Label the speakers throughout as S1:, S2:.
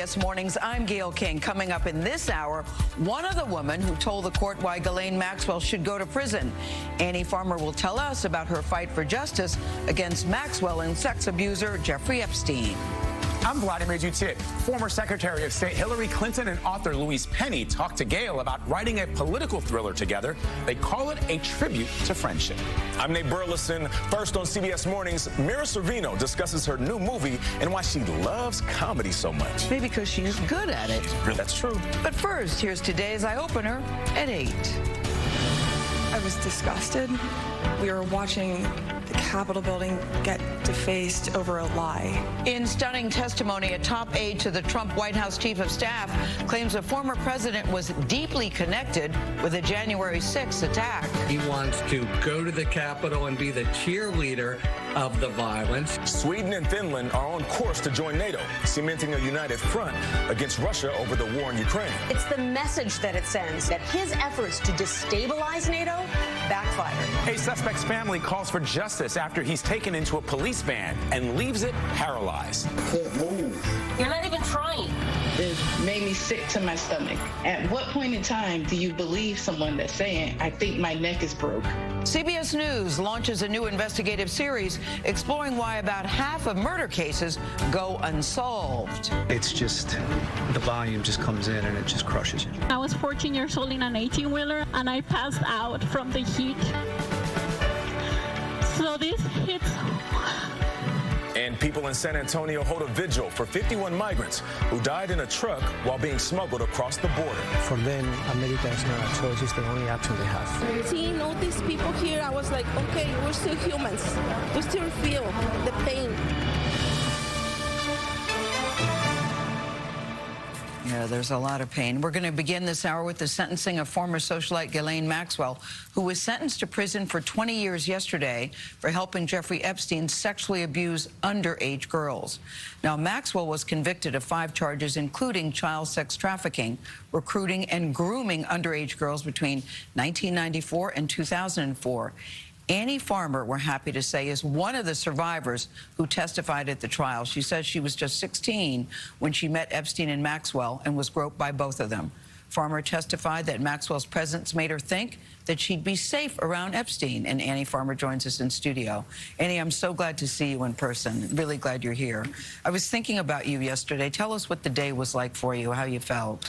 S1: CBS Mornings, I'm Gayle King. Coming up in this hour, one of the women who told the court why Ghislaine Maxwell should go to prison. Annie Farmer will tell us about her fight for justice against Maxwell and sex abuser Jeffrey Epstein.
S2: I'm Vladimir Duthiers. Former Secretary of State Hillary Clinton and author Louise Penny talked to Gayle about writing a political thriller together. They call it a tribute to friendship.
S3: I'm Burleson. First on CBS Mornings, Mira Sorvino discusses her new movie and why she loves comedy so much.
S1: Maybe because she's good at it.
S3: That's true.
S1: But first, here's today's eye-opener at 8.
S4: I was disgusted. We were watching the Capitol building get defaced over a lie.
S1: In stunning testimony, a top aide to the Trump White House chief of staff claims the former president was deeply connected with the January 6th attack.
S5: He wants to go to the Capitol and be the cheerleader of the violence.
S3: Sweden and Finland are on course to join NATO, cementing a united front against Russia over the war in Ukraine.
S6: It's the message that it sends that his efforts to destabilize NATO backfired.
S2: A suspect's family calls for justice after he's taken into a police van and leaves it paralyzed.
S6: You're not even trying.
S7: It made me sick to my stomach. At what point in time do you believe someone that's saying, I think my neck is broke?
S1: CBS News launches a new investigative series exploring why about half of murder cases go unsolved.
S8: It's just, the volume just comes in and it just crushes you.
S9: I was 14 years old in an 18-wheeler and I passed out from the heat. So this hits.
S3: And people in San Antonio hold a vigil for 51 migrants who died in a truck while being smuggled across the border.
S10: For them, America is not a choice, it's the only option they have.
S11: Seeing all these people here, I was like, okay, we're still humans. We still feel the pain.
S1: Yeah, there's a lot of pain. We're going to begin this hour with the sentencing of former socialite Ghislaine Maxwell, who was sentenced to prison for 20 years yesterday for helping Jeffrey Epstein sexually abuse underage girls. Now, Maxwell was convicted of 5 charges, including child sex trafficking, recruiting, and grooming underage girls between 1994 and 2004. Annie Farmer, we're happy to say, is one of the survivors who testified at the trial. She says she was just 16 when she met Epstein and Maxwell and was groped by both of them. Farmer testified that Maxwell's presence made her think that she'd be safe around Epstein. And Annie Farmer joins us in studio. Annie, I'm so glad to see you in person. Really glad you're here. I was thinking about you yesterday. Tell us what the day was like for you, how you felt.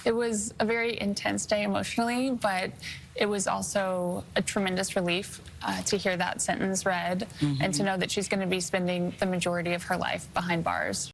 S12: It was a very intense day emotionally, but it was also a tremendous relief to hear that sentence read and to know that she's going to be spending the majority of her life behind bars.